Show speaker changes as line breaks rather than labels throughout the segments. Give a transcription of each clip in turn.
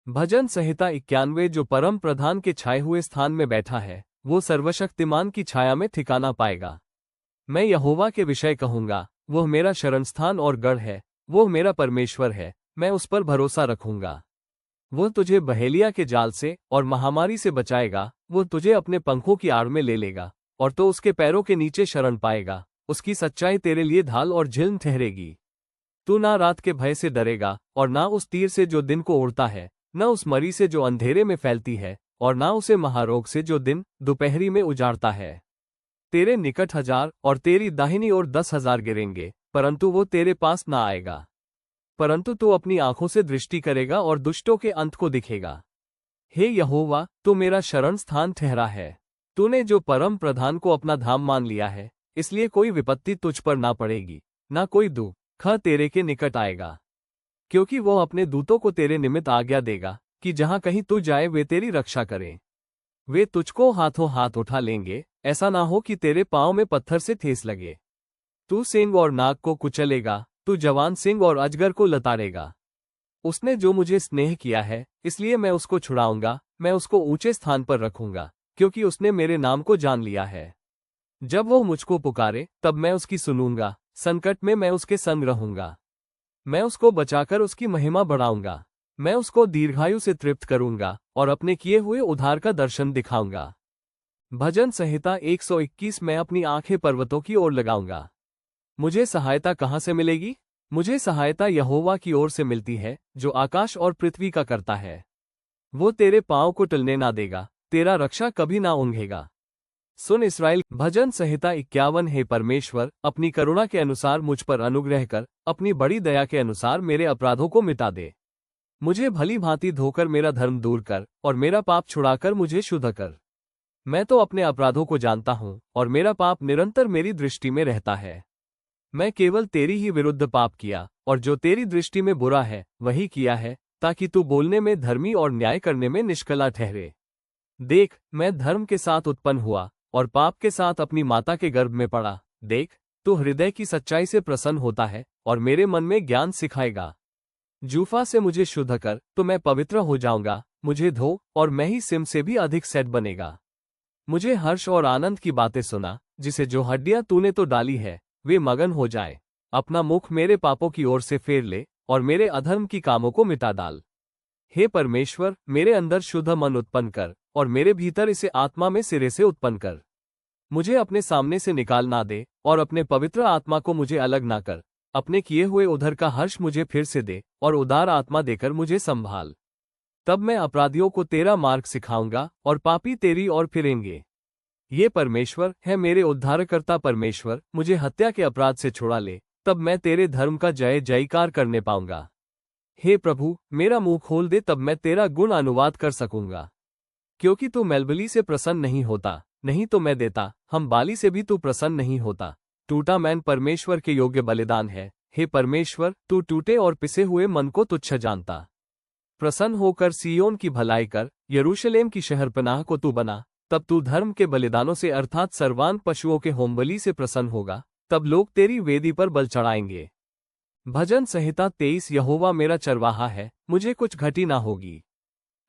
भजन संहिता 91। जो परम प्रधान के छाए हुए स्थान में बैठा है, वो सर्वशक्तिमान की छाया में ठिकाना पाएगा। मैं यहोवा के विषय कहूंगा, वह मेरा शरणस्थान और गढ़ है, वह मेरा परमेश्वर है, मैं उस पर भरोसा रखूंगा। वह तुझे बहेलिया के जाल से और महामारी से बचाएगा, वह तुझे अपने पंखों की आड़ में ले लेगा, और तो उसके पैरों के नीचे शरण पाएगा। उसकी सच्चाई तेरे लिए ढाल और झिल्म ठहरेगी। तू ना रात के भय से डरेगा, और ना उस तीर से जो दिन को उड़ता है, न उस मरी से जो अंधेरे में फैलती है, और ना उसे महारोग से जो दिन दोपहरी में उजाड़ता है। तेरे निकट 1000 और तेरी दाहिनी ओर 10,000 गिरेंगे, परंतु वो तेरे पास ना आएगा। परंतु तू अपनी आंखों से दृष्टि करेगा और दुष्टों के अंत को दिखेगा। हे यहोवा, तू मेरा शरण स्थान ठहरा है। तूने जो परम प्रधान को अपना धाम मान लिया है, इसलिए कोई विपत्ति तुझ पर ना पड़ेगी, ना कोई दुख तेरे के निकट आएगा। क्योंकि वो अपने दूतों को तेरे निमित्त आज्ञा देगा कि जहां कहीं तू जाए वे तेरी रक्षा करें। वे तुझको हाथों हाथ उठा लेंगे, ऐसा ना हो कि तेरे पांव में पत्थर से ठेस लगे। तू सींग और नाग को कुचलेगा, तू जवान सिंह और अजगर को लताड़ेगा। उसने जो मुझे स्नेह किया है, इसलिए मैं उसको छुड़ाऊंगा, मैं उसको ऊंचे स्थान पर रखूंगा, क्योंकि उसने मेरे नाम को जान लिया है। जब वो मुझको पुकारे, तब मैं उसकी सुनूंगा, संकट में मैं उसके संग रहूंगा। मैं उसको बचाकर उसकी महिमा बढ़ाऊंगा। मैं उसको दीर्घायु से तृप्त करूंगा और अपने किए हुए उद्धार का दर्शन दिखाऊंगा। भजन संहिता 121। मैं अपनी आंखें पर्वतों की ओर लगाऊंगा। मुझे सहायता कहाँ से मिलेगी? मुझे सहायता यहोवा की ओर से मिलती है, जो आकाश और पृथ्वी का करता है। वो तेरे पांव को टलने ना देगा, तेरा रक्षा कभी ना ऊंघेगा। सुन इस्राएल। भजन संहिता 51। हे परमेश्वर, अपनी करुणा के अनुसार मुझ पर अनुग्रह कर, अपनी बड़ी दया के अनुसार मेरे अपराधों को मिटा दे। मुझे भली भांति धोकर मेरा धर्म दूर कर, और मेरा पाप छुड़ाकर मुझे शुद्ध कर। मैं तो अपने अपराधों को जानता हूँ, और मेरा पाप निरंतर मेरी दृष्टि में रहता है। मैं केवल तेरी ही विरुद्ध पाप किया, और जो तेरी दृष्टि में बुरा है वही किया है, ताकि तू बोलने में धर्मी और न्याय करने में निष्कला ठहरे। देख, मैं धर्म के साथ उत्पन्न हुआ, और पाप के साथ अपनी माता के गर्भ में पड़ा। देख, तू हृदय की सच्चाई से प्रसन्न होता है, और मेरे मन में ज्ञान सिखाएगा। जूफा से मुझे शुद्ध कर, तो मैं पवित्र हो जाऊंगा। मुझे धो, और मैं ही सिम से भी अधिक सेठ बनेगा। मुझे हर्ष और आनंद की बातें सुना, जिसे जो हड्डियां तूने तो डाली है, वे मगन हो जाए। अपना मुख मेरे पापों की ओर से फेर ले, और मेरे अधर्म की कामों को मिटा डाल। हे परमेश्वर, मेरे अंदर शुद्ध मन उत्पन्न कर, और मेरे भीतर इसे आत्मा में सिरे से उत्पन्न कर। मुझे अपने सामने से निकाल ना दे, और अपने पवित्र आत्मा को मुझे अलग ना कर। अपने किए हुए उधर का हर्ष मुझे फिर से दे, और उदार आत्मा देकर मुझे संभाल। तब मैं अपराधियों को तेरा मार्ग सिखाऊंगा, और पापी तेरी ओर फिरेंगे। ये परमेश्वर है मेरे उद्धारकर्ता परमेश्वर, मुझे हत्या के अपराध से छुड़ा ले, तब मैं तेरे धर्म का जय जयकार करने पाऊंगा। हे प्रभु, मेरा मुंह खोल दे, तब मैं तेरा गुण अनुवाद कर सकूंगा। क्योंकि तू मेलबली से प्रसन्न नहीं होता, नहीं तो मैं देता, हम बाली से भी तू प्रसन्न नहीं होता। टूटा मैन परमेश्वर के योग्य बलिदान है। हे परमेश्वर, तू टूटे और पिसे हुए मन को तुच्छ जानता। प्रसन्न होकर सियोन की भलाई कर, यरूशलेम की शहरपनाह को तू बना। तब तू धर्म के बलिदानों से अर्थात सर्वान पशुओं के होमबलि से प्रसन्न होगा। तब लोग तेरी वेदी पर बल चढ़ाएंगे। भजन संहिता 23। यहोवा मेरा चरवाहा है, मुझे कुछ घटी ना होगी।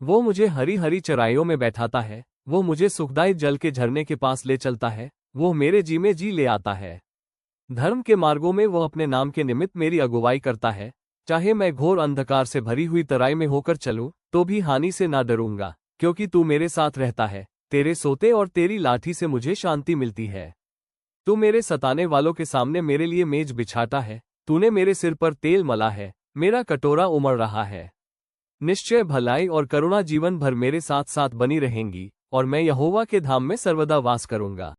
वो मुझे हरी हरी चराइयों में बैठाता है, वो मुझे सुखदायी जल के झरने के पास ले चलता है, वो मेरे जी में जी ले आता है। धर्म के मार्गों में वो अपने नाम के निमित्त मेरी अगुवाई करता है। चाहे मैं घोर अंधकार से भरी हुई तराई में होकर चलूं, तो भी हानि से ना डरूंगा, क्योंकि तू मेरे साथ रहता है। तेरे सोते और तेरी लाठी से मुझे शांति मिलती है। तू मेरे सताने वालों के सामने मेरे लिए मेज बिछाता है। तूने मेरे सिर पर तेल मला है, मेरा कटोरा उमड़ रहा है। निश्चय भलाई और करुणा जीवन भर मेरे साथ साथ बनी रहेंगी, और मैं यहोवा के धाम में सर्वदा वास करूंगा।